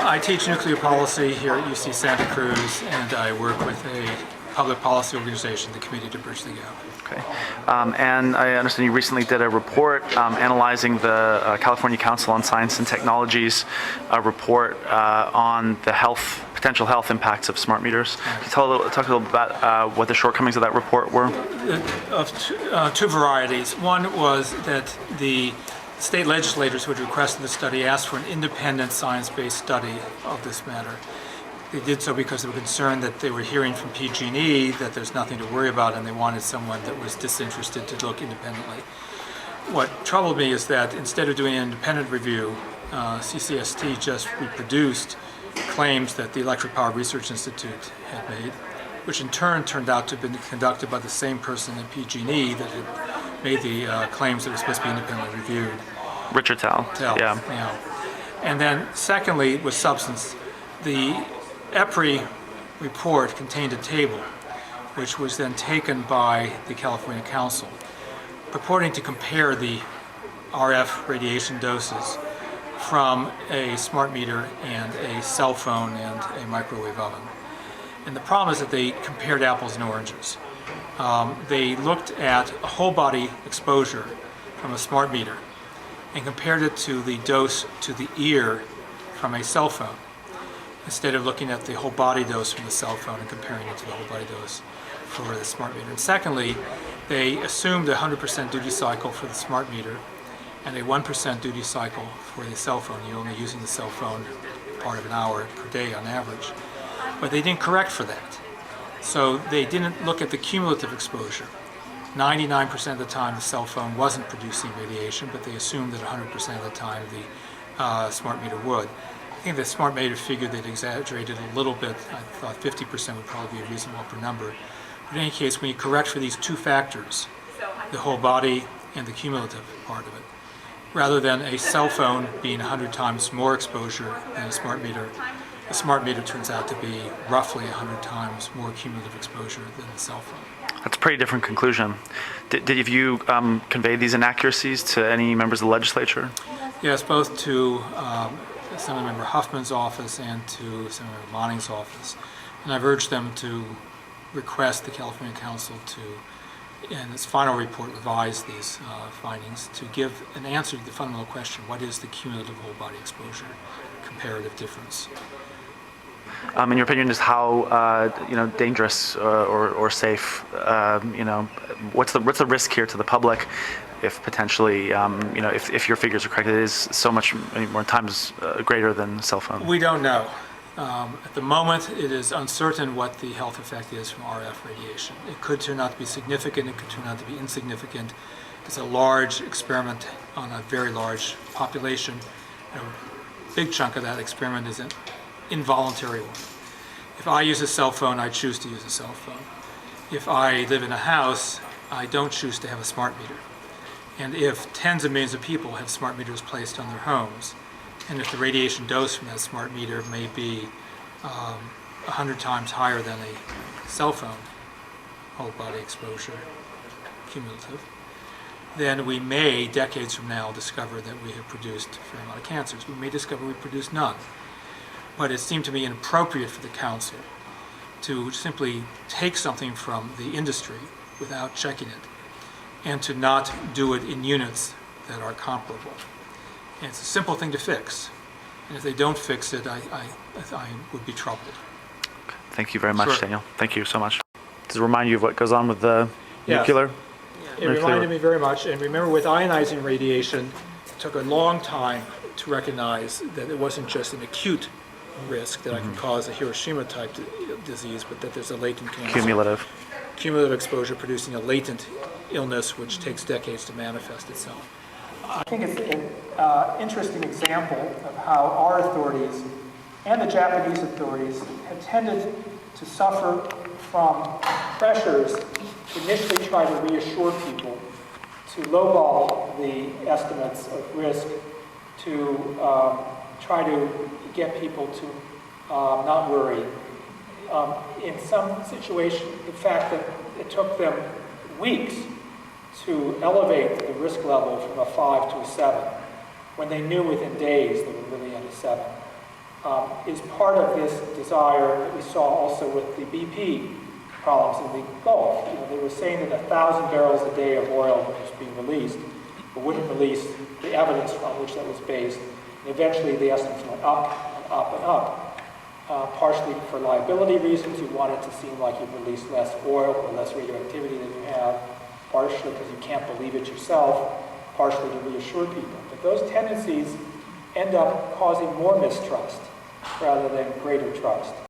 I teach nuclear policy here at UC Santa Cruz, and I work with a public policy organization, the Committee to Bridge the Gap. Okay. And I understand you recently did a report analyzing the California Council on Science and Technology's report on the potential health impacts of smart meters. Can you talk a little bit about what the shortcomings of that report were? Of two varieties. One was that the state legislators who had requested the study asked for an independent science-based study of this matter. They did so because they were concerned that they were hearing from PG&E that there's nothing to worry about, and they wanted someone that was disinterested to look independently. What troubled me is that instead of doing an independent review, CCST just reproduced claims that the Electric Power Research Institute had made, which in turn turned out to have been conducted by the same person at PG&E that had made the claims that were supposed to be independently reviewed. Richard Tell. Yeah. And then secondly, with substance, the EPRI report contained a table which was then taken by the California Council purporting to compare the RF radiation doses from a smart meter and a cell phone and a microwave oven. And the problem is that they compared apples and oranges. They looked at a whole body exposure from a smart meter and compared it to the dose to the ear from a cell phone, instead of looking at the whole body dose from the cell phone and comparing it to the whole body dose for the smart meter. And secondly, they assumed a 100% duty cycle for the smart meter and a 1% duty cycle for the cell phone. You're only using the cell phone part of an hour per day on average. But they didn't correct for that. So they didn't look at the cumulative exposure. 99% of the time the cell phone wasn't producing radiation, but they assumed that 100% of the time the smart meter would. I think the smart meter figure they'd exaggerated a little bit. I thought 50% would probably be a reasonable upper number. But in any case, when you correct for these two factors, the whole body and the cumulative part of it, rather than a cell phone being 100 times more exposure than a smart meter turns out to be roughly 100 times more cumulative exposure than the cell phone. That's a pretty different conclusion. Did you convey these inaccuracies to any members of the legislature? Yes, both to Assemblymember Huffman's office and to Assemblymember Monning's office. And I've urged them to request the California Council to, in its final report, revise these findings to give an answer to the fundamental question: what is the cumulative whole body exposure comparative difference? In your opinion, is how dangerous or safe? What's the risk here to the public if potentially if your figures are correct, it is so much more times greater than cell phone? We don't know. At the moment, it is uncertain what the health effect is from RF radiation. It could turn out to be significant. It could turn out to be insignificant. It's a large experiment on a very large population. A big chunk of that experiment is an involuntary one. If I use a cell phone, I choose to use a cell phone. If I live in a house, I don't choose to have a smart meter. And if tens of millions of people have smart meters placed on their homes, and if the radiation dose from that smart meter may be 100 times higher than a cell phone whole body exposure cumulative, then we may, decades from now, discover that we have produced a fair amount of cancers. We may discover we produced none. But it seemed to me inappropriate for the council to simply take something from the industry without checking it, and to not do it in units that are comparable. And it's a simple thing to fix. And if they don't fix it, I would be troubled. Okay. Thank you very much, Sure. Daniel. Thank you so much. Does it remind you of what goes on with the nuclear? It reminded me very much. And remember, with ionizing radiation, it took a long time to recognize that it wasn't just an acute risk that I can cause a Hiroshima-type disease, but that there's a latent cancer. Cumulative exposure producing a latent illness which takes decades to manifest itself. I think it's an interesting example of how our authorities and the Japanese authorities have tended to suffer from pressures to initially try to reassure people, to lowball the estimates of risk, to try to get people to not worry. In some situations, the fact that it took them weeks to elevate the risk level from a 5 to a 7, when they knew within days they were really at a 7. is part of this desire that we saw also with the BP problems in the Gulf. They were saying that 1,000 barrels a day of oil was being released, but wouldn't release the evidence on which that was based. And eventually the estimates went up and up and up. Partially for liability reasons, you want it to seem like you've released less oil or less radioactivity than you have, partially because you can't believe it yourself, partially to reassure people. But those tendencies end up causing more mistrust rather than greater trust.